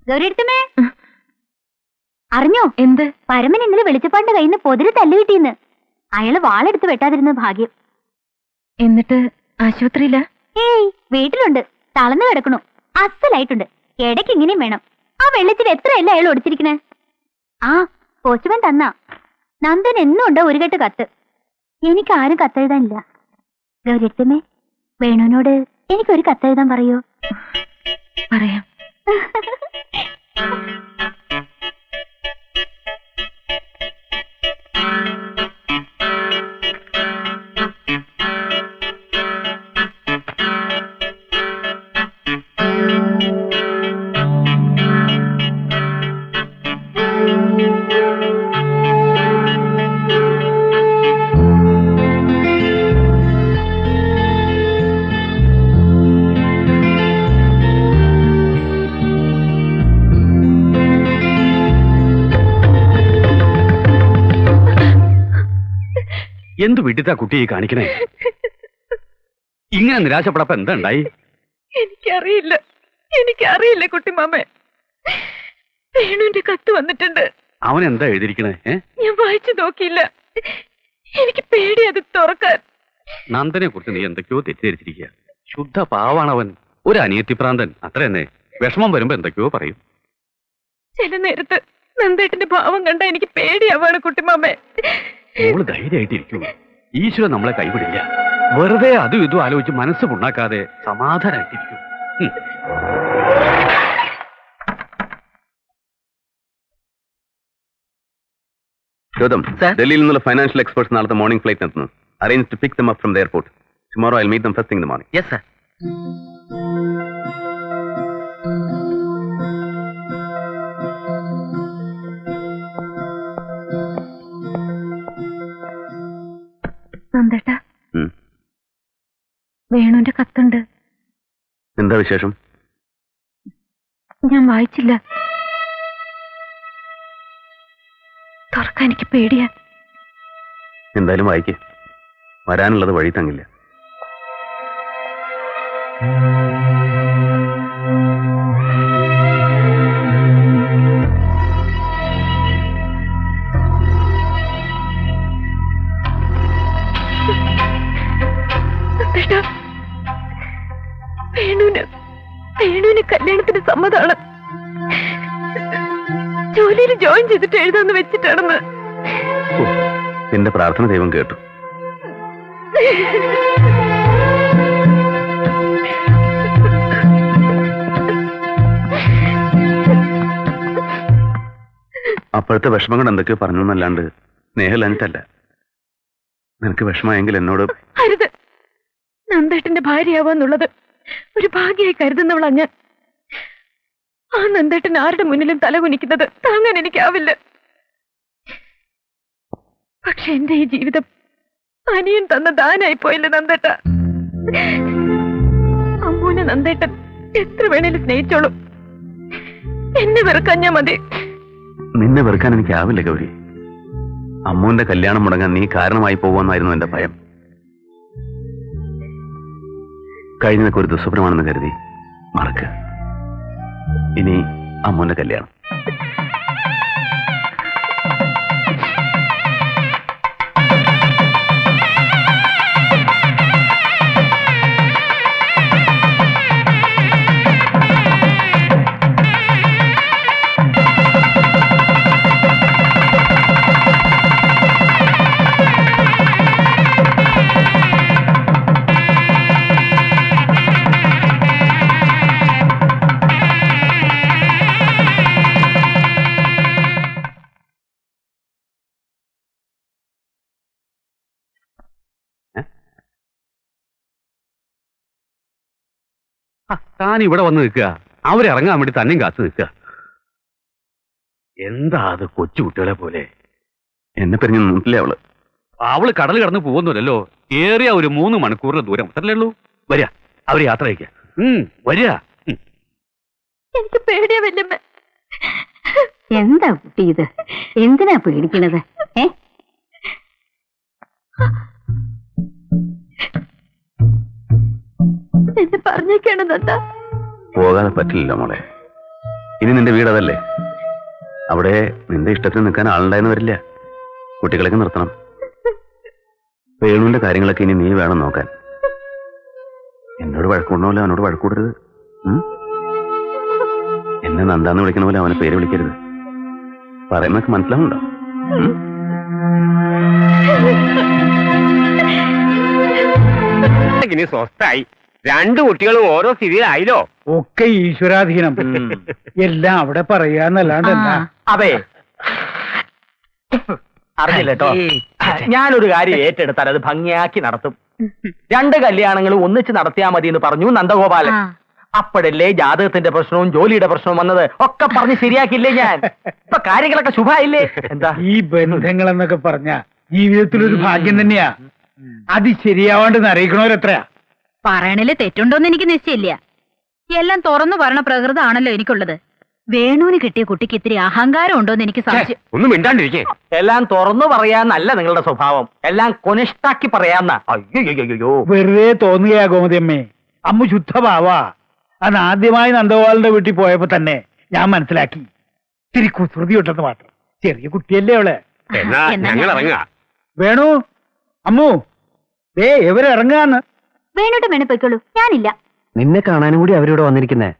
ഗൗരിയടുത്തമ്മേ, അറിഞ്ഞോ എന്ത്? പരമൻ ഇന്നലെ വെളിച്ചപ്പാടിന്റെ കയ്യിൽ നിന്ന് പൊതിര് തല്ലുകിട്ടിന്ന്. അയാള് വാളെടുത്ത് വെട്ടാതിരുന്നത് ഭാഗ്യം. എന്നിട്ട് ആശുപത്രിയില? ഏയ്, വീട്ടിലുണ്ട്. തളർന്നു കിടക്കണു. അസലായിട്ടുണ്ട്. ഇടയ്ക്ക് ഇങ്ങനെയും വേണം. ആ വെള്ളത്തിൽ എത്രയല്ല അയാൾ ഒടിച്ചിരിക്കണേ. ആ പോസ്റ്റ്മാൻ തന്നാ. നന്ദൻ എന്നും ഉണ്ട് ഒരു കെട്ട് കത്ത്. എനിക്ക് ആരും കത്തെഴുതാനില്ല. ഗൗരിയടുത്തമ്മേ, വേണുവിനോട് എനിക്കൊരു കത്തെഴുതാൻ പറയോ? പറയാം. എന്തു വിട്ടിട്ടാ കുട്ടിയെ കാണിക്കണേ? ഇങ്ങനെ നിരാശപ്പെടപ്പ എന്താ ഉണ്ടായി? എനിക്കറിയില്ല കുട്ടിമാമേ. വേണുവിന്റെ കത്ത് വന്നിട്ടുണ്ട്. അവൻ എന്താ എഴുതിയിരിക്കണേ? ഞാൻ വായിച്ചു നോക്കിയില്ല. എനിക്ക് പേടി അത് തുറക്കാൻ. നന്ദനെ കുറിച്ച് നീ എന്തൊക്കെയോ തെറ്റിദ്ധരിച്ചിരിക്കുക. ശുദ്ധ പാവാണവൻ. ഒരു അനിയത്തിപ്രാന്തൻ, അത്ര തന്നെ. വിഷമം വരുമ്പോ എന്തൊക്കെയോ പറയും. ചില നേരത്ത് നന്ദേട്ടന്റെ ഭാവം കണ്ട എനിക്ക് പേടിയാവാണ് കുട്ടിമാമേ. മോള് ധൈര്യമായിട്ടിരിക്കൂ. ഈശ്വരൻ നമ്മളെ കൈവിടില്ല. വെറുതെ അതും ഇതും ആലോചിച്ച് മനസ്സ് പുണ്ണാക്കാതെ സമാധാനമായിട്ടിരിക്കൂ. ഡൽഹിയിൽ നിന്നുള്ള ഫൈനാൻഷ്യൽ എക്സ്പെർട്സ് നാളത്തെ മോർണിംഗ് ഫ്ലൈറ്റ് എത്തുന്നു. Arrange to pick them up from the airport. Tomorrow I will meet them first thing in the morning. Yes sir. നന്ദേട്ടാ, വേണുവിന്റെ കത്തുണ്ട്. എന്താ വിശേഷം? ഞാൻ വായിച്ചില്ല. തുറക്കാൻ എനിക്ക് പേടിയാ. എന്തായാലും വായിക്കേ. വരാനുള്ളത് വഴി തങ്ങില്ല. വേണുവിന് കല്യാണത്തിന് സമ്മതാണ്. ജോലിയിൽ ജോയിൻ ചെയ്തിട്ട് എഴുതാന്ന് വെച്ചിട്ടാണെന്ന്. എന്റെ പ്രാർത്ഥന ദൈവം കേട്ടു. അപ്പോഴത്തെ വിഷമങ്ങൾ എന്തൊക്കെയോ പറഞ്ഞു എന്നല്ലാണ്ട് സ്നേഹലഞ്ഞിട്ടല്ല. നിനക്ക് വിഷമമെങ്കിൽ എന്നോട്. അരുത്. നന്ദേട്ടന്റെ ഭാര്യയാവാന്നുള്ളത് ഒരു ഭാഗ്യമായി കരുതുന്നവളാ ഞാൻ. ആ നന്ദേട്ടൻ ആരുടെ മുന്നിലും തലകുനിക്കുന്നത് താങ്ങാൻ എനിക്കാവില്ല. പക്ഷെ എന്റെ ഈ ജീവിതം അനിയൻ തന്ന ദാനായി പോയില്ല നന്ദേട്ട. അമ്മൂനെ നന്ദേട്ടൻ എത്ര വേണേലും സ്നേഹിച്ചോളും. എന്നെ വെറുക്കാൻ ഞാൻ മതി. നിന്നെ വെറുക്കാൻ എനിക്കാവില്ല ഗൗരി. അമ്മൂന്റെ കല്യാണം മുടങ്ങാൻ നീ കാരണമായി പോകുമെന്നായിരുന്നു എന്റെ ഭയം. കഴിഞ്ഞതൊക്കെ ഒരു ദുസ്വപ്നമാണെന്ന് കരുതി മറക്കുക. ഇനി അമ്മൂന്റെ കല്യാണം. താൻ ഇവിടെ വന്ന് നിൽക്കുക. അവരിറങ്ങാൻ വേണ്ടി തന്നെയും കാത്തു നിൽക്കുക. എന്താ അത് കൊച്ചു കുട്ടികളെ പോലെ? എന്നെ പിരിഞ്ഞു നിന്നിട്ടില്ലേ അവള്? അവള് കടൽ കടന്ന് പോകുന്നില്ലല്ലോ. ഏറിയ ഒരു 3 മണിക്കൂറിന് ദൂരം അത്രല്ലേ ഉള്ളൂ. വരിക, അവര് യാത്ര അയക്കുക. വരിക. എനിക്ക് പേടിയാ വല്യമ്മ. എന്താ കുട്ടി ഇത്? എന്തിനാ പേടിക്കണത്? എന്നെ പറഞ്ഞേക്കാണ് നന്ദ. പോകാതെ പറ്റില്ല മോളെ. ഇനി നിന്റെ വീട് അതല്ലേ, അവിടെ നിന്റെ ഇഷ്ടത്തിന് നിൽക്കാൻ ആളുണ്ടായെന്ന് വരില്ല. കുട്ടികളൊക്കെ നിർത്തണം. വേണുവിന്റെ കാര്യങ്ങളൊക്കെ ഇനി നീ വേണം നോക്കാൻ. എന്നോട് വഴക്കുകൊണ്ട പോലെ അവനോട് വഴക്കൂടരുത്. എന്നെ നന്ദാന്ന് വിളിക്കണ പോലെ അവനെ പേര് വിളിക്കരുത്. പറയുന്നൊക്കെ മനസ്സിലാവുന്നുണ്ടോ? ഇനി സ്വസ്ഥായി. രണ്ടു കുട്ടികളും ഓരോ സ്ഥിതിയിലായില്ലോ. ഒക്കെ ഈശ്വരാധീനം. എല്ലാം അവിടെ പറയാന്നല്ലാണ്ട് എന്താ. അതെ, അറിഞ്ഞില്ല കേട്ടോ. ഞാനൊരു കാര്യം ഏറ്റെടുത്താൽ അത് ഭംഗിയാക്കി നടത്തും. രണ്ട് കല്യാണങ്ങളും ഒന്നിച്ച് നടത്തിയാ മതി എന്ന് പറഞ്ഞു നന്ദഗോപാലൻ. അപ്പോഴല്ലേ ജാതകത്തിന്റെ പ്രശ്നവും ജോലിയുടെ പ്രശ്നവും വന്നത്. ഒക്കെ പറഞ്ഞ് ശരിയാക്കിയില്ലേ ഞാൻ. ഇപ്പൊ കാര്യങ്ങളൊക്കെ ശുഭായില്ലേ? എന്താ ഈ ബന്ധങ്ങൾ എന്നൊക്കെ പറഞ്ഞ ജീവിതത്തിലൊരു ഭാഗ്യം തന്നെയാ. അത് ശരിയാവാണ്ട് അറിയിക്കണവരെത്രയാ. പറയണില് തെറ്റുണ്ടോന്ന് എനിക്ക് നിശ്ചയില്ല. എല്ലാം തുറന്നു പറഞ്ഞ പ്രകൃതമാണല്ലോ എനിക്കുള്ളത്. വേണുവിന് കിട്ടിയ കുട്ടിക്ക് ഇത്തിരി അഹങ്കാരം ഉണ്ടോന്ന് എനിക്ക് സംശയം. ഒന്നും മിണ്ടാണ്ടിരിക്കേ. എല്ലാം തുറന്നു പറയാന്നല്ല നിങ്ങളുടെ സ്വഭാവം, എല്ലാം കൊനിഷ്ടാക്കി പറയാന്ന. അയ്യോ, വെറുതെ തോന്നുകയാ ഗോമതിയമ്മേ. അമ്മ ശുദ്ധഭാവാ. അന്ന് ആദ്യമായി നന്ദഗോപാലിന്റെ വീട്ടിൽ പോയപ്പോ തന്നെ ഞാൻ മനസ്സിലാക്കി. ഇത്തിരി കുസൃതി ഉണ്ടെന്ന് മാത്രം. ചെറിയ കുട്ടിയല്ലേ അവളെ. എന്നാ ഞങ്ങൾ ഇറങ്ങുക. വേണു, അമ്മു, ഇവരിറങ്ങാന്ന്. വേണോട്ട് വേണേ പൊയ്ക്കോളൂ, ഞാനില്ല. നിന്നെ കാണാനും കൂടി അവരിവിടെ വന്നിരിക്കുന്നേ.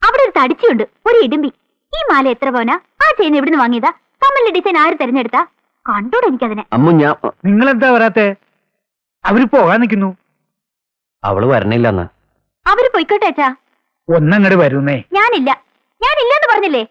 അവിടെ ഒരു തടിച്ചുണ്ട്, ഒരു ഇടുമ്പി. ഈ മാല എത്ര പോനാ? ആ ചെയിൻ എവിടുന്ന് വാങ്ങിയതാ? കമ്മലിന്റെ ഡിസൈൻ ആര് തെരഞ്ഞെടുത്താ? കണ്ടോടെ എനിക്കതിനെ. അമ്മു, ഞാൻ നിങ്ങളെന്താ വരാത്തെ? അവര് പോകാൻ നിൽക്കുന്നു. അവള് വരണില്ലെന്ന്. അവര് പൊയ്ക്കോട്ടെ അച്ഛാ. ഒന്നങ്ങട് വരുന്നേ. ഞാനില്ല, ഞാനില്ലെന്ന് പറഞ്ഞില്ലേ.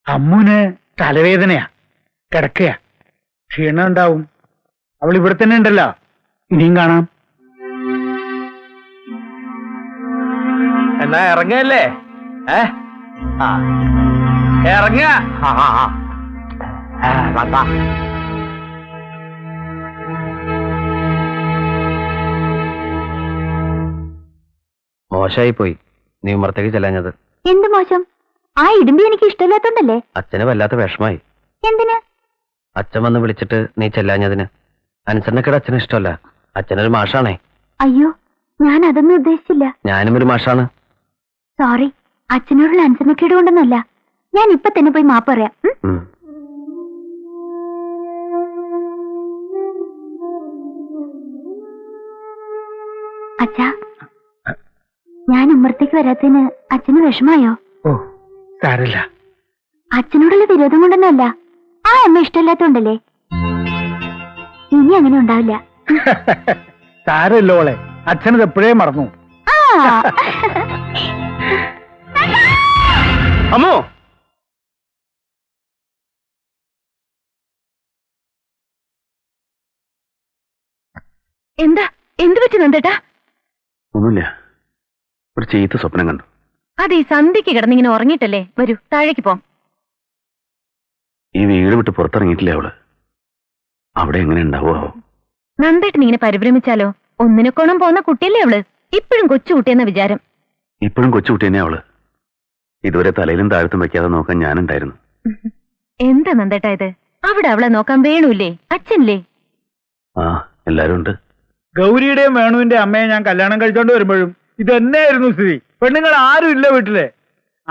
അമ്മുന് തലവേദനയാ, കിടക്കയാ, ക്ഷീണം ഉണ്ടാവും. അവൾ ഇവിടെ തന്നെ ഉണ്ടല്ലോ, ഇനിയും കാണാം. എന്നാ ഇറങ്ങല്ലേ? ഇറങ്ങ. മോശമായി പോയി നീ ഉമ്മറത്തേക്ക് ചെല്ലാഞ്ഞത്. എന്ത് മോശം? ആ ഇടുമ്പി എനിക്ക് ഇഷ്ടമില്ലാത്തോണ്ടല്ലേ. അച്ഛന് വല്ലാത്ത വിഷമായി. എന്തിന്? അച്ഛൻ വന്ന് വിളിച്ചിട്ട് നീ ചെല്ലാഞ്ഞതിന്. അനുസരണക്കേട് അച്ഛന് ഇഷ്ടമല്ല. അച്ഛനൊരു മാഷാണേ. അയ്യോ, ഞാൻ അതൊന്നും ഉദ്ദേശിച്ചില്ല. ഞാനും ഒരു മാഷാണ്. സോറി, അച്ഛനോടുള്ള അനുസരണക്കേട് കൊണ്ടൊന്നുമല്ല. ഞാൻ ഇപ്പൊ തന്നെ പോയി മാപ്പ് പറയാം. അച്ഛാ, ഞാൻ ഉമ്മറത്തേക്ക് വരാത്തതിന് അച്ഛന് വിഷമായോ? ഓ, സാരല്ല. അച്ഛനോടുള്ള വിരോധം കൊണ്ടൊന്നുമല്ല. ആ അമ്മ ഇഷ്ടമില്ലാത്തോണ്ടല്ലേ. ഇനി അങ്ങനെ ഉണ്ടാവില്ല. സാരല്ലോളെ, അച്ഛനത് എപ്പോഴേ മറന്നു. അമ്മോ, എന്താ? എന്ത് പറ്റി നന്ദേട്ടാ? ഒന്നുമില്ല, ഒരു ചീത്ത സ്വപ്നം കണ്ടു. അതെ, സന്ധ്യക്ക് കിടന്നിങ്ങനെ ഉറങ്ങിയിട്ടല്ലേ. വരൂ, താഴേക്ക് പോം. ഈ വീട് വിട്ട് പുറത്തിറങ്ങിയിട്ടില്ല അവള്. അവിടെ എങ്ങനെ ഉണ്ടാവോ? നന്ദേട്ടൻ ഇങ്ങനെ പരിഭ്രമിച്ചാലോ? ഒന്നിനെക്കോണം പോകുന്ന കുട്ടിയല്ലേ അവള്. ഇപ്പോഴും കൊച്ചുകുട്ടിയെന്ന വിചാരം. ഇപ്പോഴും കൊച്ചുകുട്ടി തന്നെ അവള്. ഇതുവരെ തലയിലും താഴത്തും വെക്കാതെ നോക്കാൻ ഞാനുണ്ടായിരുന്നു. എന്താ നന്ദേട്ടാ ഇത്? അവിടെ അവളെ നോക്കാൻ വേണൂല്ലേ? അച്ഛനില്ലേ? ആ, എല്ലാരും ഉണ്ട്. ഗൗരിയുടെയും വേണുവിന്റെ അമ്മയെ ഞാൻ കല്യാണം കഴിച്ചോണ്ട് വരുമ്പോഴും ഇതെന്നായിരുന്നു സ്ഥിതി. പെണ്ണുങ്ങൾ ആരും ഇല്ല വീട്ടിലെ.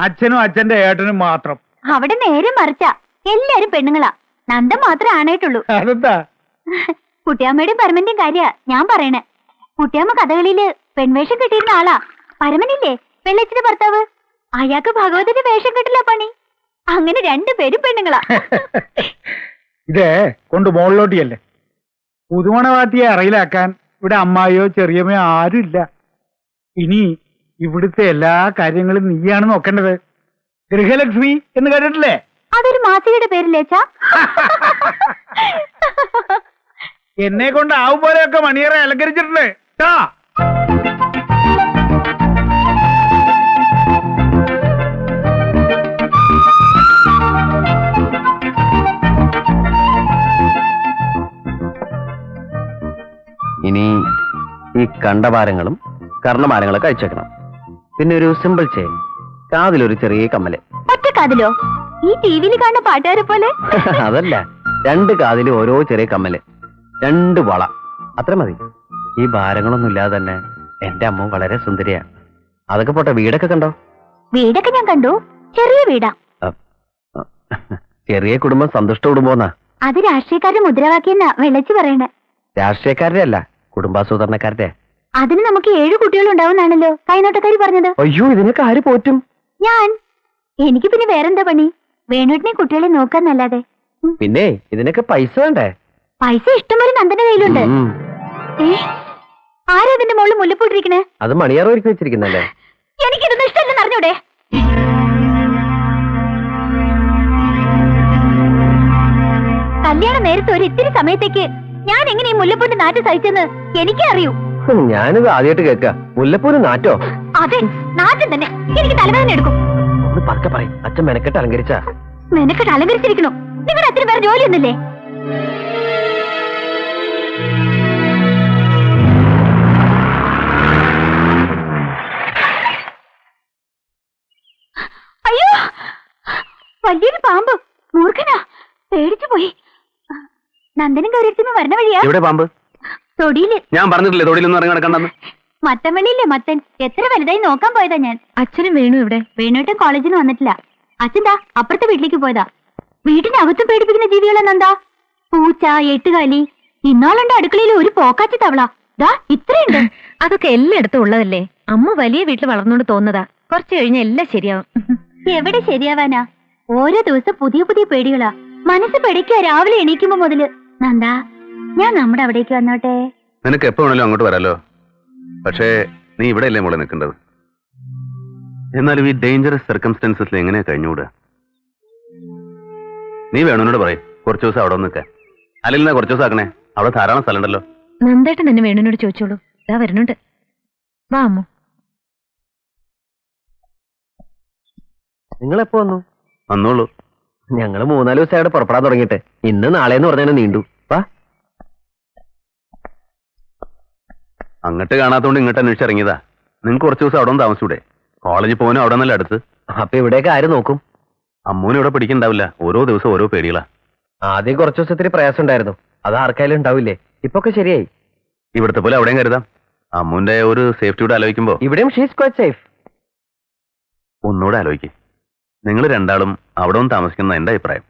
അച്ഛനും അച്ഛന്റെ ഏട്ടനും മാത്രം. അവിടെ നേരെ മറിച്ചാ. എല്ലാരും പെണ്ണുങ്ങളാ. നന്ദ മാത്രമേ ആണായിട്ടുള്ളൂ. അതെന്താ? കുട്ടിയമ്മയുടെയും പരമന്റെയും കാര്യ ഞാൻ പറയണേ. കുട്ടിയമ്മ കഥകളിയില് പെൺവേഷം കെട്ടിയിരുന്ന ആളാ. പരമനില്ലേ, വെള്ളച്ചിന്റെ ഭർത്താവ്, അയാൾക്ക് ഭഗവതിന്റെ വേഷം കെട്ടില്ല പണി. അങ്ങനെ രണ്ടുപേരും പെണ്ണുങ്ങളാ. ഇതേ കൊണ്ട് മുകളിലോട്ടിയല്ലേ. പുതുമണവാട്ടിയെ അറയിലാക്കാൻ ഇവിടെ അമ്മായിയോ ചെറിയമ്മയോ ആരുമില്ല. ഇനി ഇവിടുത്തെ എല്ലാ കാര്യങ്ങളും നീയാണ് നോക്കേണ്ടത്. ഗൃഹലക്ഷ്മി എന്ന് കേട്ടിട്ടില്ലേ? അതൊരു മാസികയുടെ പേരില്ലേച്ചാ? എന്നെ കൊണ്ട് ആവും പോലെയൊക്കെ മണിയറെ അലങ്കരിച്ചിട്ടുണ്ട്. ഇനി ഈ കണ്ടഭാരങ്ങളും കർണഭാരങ്ങളൊക്കെ അയച്ചേക്കണം. പിന്നെ ഒരു സിമ്പിൾ ചെയിൻ, കാതിലൊരു ചെറിയ കമ്മല്. ഒറ്റ കാതിലോ? ഈ ടിവിയിൽ കാണുന്ന പാട്ടുകാരെ പോലെ? അതല്ല, 2 കാതിലും ഓരോ ചെറിയ കമ്മല്, 2 വള, അത്ര മതി. ഈ ഭാരങ്ങളൊന്നും ഇല്ലാതെ തന്നെ എന്റെ അമ്മ വളരെ സുന്ദരിയാ. അതൊക്കെ പോട്ടെ, വീടൊക്കെ കണ്ടോ? വീടൊക്കെ ഞാൻ കണ്ടു. ചെറിയ വീടാ. ചെറിയ കുടുംബം സന്തുഷ്ട കുടുംബമെന്നാ. അത് രാഷ്ട്രീയക്കാരുടെ മുദ്രാവാക്യെന്നാ വെള്ളച്ചി പറയണേ. രാഷ്ട്രീയക്കാരുടെ അല്ല, കുടുംബാസൂത്രണക്കാരുടെ. അതിന് നമുക്ക് 7 കുട്ടികളുണ്ടാവുന്നാണല്ലോ കൈനോട്ടക്കാരി പറഞ്ഞത്. അയ്യോ, ഇതിനൊക്കെ ആര് പോറ്റും? ഞാൻ. എനിക്ക് പിന്നെ വേറെന്താ പണി? വേണുട്ടിനെ കുട്ടികളെ നോക്കാന്നല്ലാതെ. പിന്നെ ഇതിനൊക്കെ പൈസ വേണ്ടേ? പൈസ ഇഷ്ടംപോലെ നന്ദന്റെ കയ്യിലുണ്ട്. ഉം. ആരാ അതിന്റെ മുകളിൽ മുല്ലപ്പൂട്ടിരിക്കണേ? അത് മണിയാറ് ഒരുക്കി വെച്ചിരിക്കുന്നല്ലേ? എനിക്കിതൊന്നും ഇഷ്ടമല്ലെന്ന് അറിഞ്ഞൂടെ? കല്യാണ നേരത്തെ ഒരു ഇത്തിരി സമയത്തേക്ക് ഞാൻ എങ്ങനെ ഈ മുല്ലപ്പൂന്റെ നാറ്റ് സഹിച്ചെന്ന് എനിക്കേ അറിയൂ. ഞാനിത് ആദ്യമായിട്ട് കേൾക്ക. മുല്ലപ്പൂര് നാറ്റോ? അതെ, നാറ്റം തന്നെ. എനിക്ക് തലവേദന എടുക്കും. ഒന്ന് പതുക്കെ പറയും. അച്ഛൻ മെനക്കെട്ട് അലങ്കരിച്ച. മെനക്കെട്ട് അലങ്കരിച്ചിരിക്കണോ? നിങ്ങളുടെ അച്ഛന് വേറെ ജോലിയൊന്നുമില്ലേ? അയ്യോ, വലിയൊരു പാമ്പ്. മൂർഖനാ, പേടിച്ചു പോയി. നന്ദനും ഗൗരിയത്തിനും വരണ വഴിയാ. എവിടെ പാമ്പ്? തൊടിയില്. ഞാൻ പറഞ്ഞിട്ടില്ലേ തൊടിയിലൊന്നും ഇറങ്ങി നടക്കണ്ടെന്ന്. മത്തൻ വെളിയില്ലേ മത്തൻ? എത്ര വലുതായി നോക്കാൻ പോയതാ ഞാൻ. അച്ഛനും വേണു ഇവിടെ? വേണുട്ടൻ കോളേജിൽ വന്നിട്ടില്ല. അച്ഛന്താ അപ്പുറത്തെ വീട്ടിലേക്ക് പോയതാ. വീട്ടിനകത്തും പേടിപ്പിക്കുന്ന ജീവികളെന്നെന്താ? പൂച്ച, എട്ടുകാലി. ഇന്നാളുണ്ട് അടുക്കളയിൽ ഒരു പോക്കാച്ചി തവള. ദാ ഇത്രയുണ്ട്. അതൊക്കെ എല്ലായിടത്തും ഉള്ളതല്ലേ. അമ്മ വലിയ വീട്ടിൽ വളർന്നോണ്ട് തോന്നതാ. കുറച്ചു കഴിഞ്ഞാൽ എല്ലാം ശരിയാവും. എവിടെ ശരിയാവാനാ? ഓരോ ദിവസം പുതിയ പുതിയ പേടികളാ. മനസ്സ് പേടിക്കുക രാവിലെ എണീക്കുമ്പോ മുതല്. നന്ദാ, ഞാൻ നമ്മുടെ അവിടേക്ക് വന്നോട്ടെ? നിനക്ക് എപ്പോ വേണേലും അങ്ങോട്ട് വരാലോ. പക്ഷേ നീ ഇവിടെ അല്ലേ മോളെ നിൽക്കേണ്ടത്. എന്നാലും ഈ ഡേഞ്ചറസ് സർക്കംസ്റ്റൻസസിൽ എങ്ങനെയാ കഴിഞ്ഞുകൂടുക? നീ വേണോനോട് പറയും കുറച്ചു ദിവസം അവിടെ നിൽക്കാൻ. അല്ലെങ്കിൽ കുറച്ചു ദിവസം ആക്കണേ, അവിടെ ധാരാളം സ്ഥലം ഉണ്ടല്ലോ. നന്ദേട്ടൻ തന്നെ വേണുവിനോട് ചോദിച്ചോളൂ. ഇതാ വരുന്നുണ്ട്. വാ അമ്മു. നിങ്ങൾ എപ്പോ വന്നു? വന്നോളൂ. ഞങ്ങള് 3-4 ദിവസമായിട്ട് പുറപ്പെടാൻ തുടങ്ങിയിട്ട്. ഇന്ന് നാളെന്ന് പറഞ്ഞാൽ നീണ്ടു. വാ. അങ്ങോട്ട് കാണാത്തോണ്ട് ഇങ്ങോട്ട് അന്വേഷിച്ചിറങ്ങിയതാ. നിങ്ങൾക്ക് കുറച്ച് ദിവസം അവിടെ ഒന്ന് താമസിച്ചൂടെ? കോളേജിൽ പോകാനും അവിടെ നല്ല അടുത്ത്. അപ്പൊ ഇവിടെയൊക്കെ ആര് നോക്കും? അമ്മൂനെ ഇവിടെ പിടിക്കണ്ടാവില്ല. ഓരോ ദിവസം ഓരോ പേടികളാ. ആദ്യം കുറച്ച് ദിവസത്തിന് പ്രയാസം ഉണ്ടായിരുന്നു. അത് ആർക്കായാലും ഉണ്ടാവില്ലേ? ഇപ്പൊക്കെ ശരിയായി. ഇവിടുത്തെ പോലെ അവിടെയും കരുതാം. അമ്മൂന്റെ ഒരു സേഫ്റ്റിയോട് ആലോചിക്കുമ്പോ ഇവിടെയും ഷീസ് ക്വൈറ്റ് സേഫ്. ഒന്നുകൂടെ ആലോചിക്കും. നിങ്ങൾ രണ്ടാളും അവിടെ ഒന്ന് താമസിക്കുന്ന എന്റെ അഭിപ്രായം.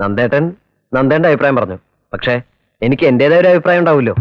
നന്ദേട്ടന്റെ അഭിപ്രായം പറഞ്ഞു. പക്ഷെ എനിക്ക് എന്റേതായ ഒരു അഭിപ്രായം ഉണ്ടാവുമല്ലോ.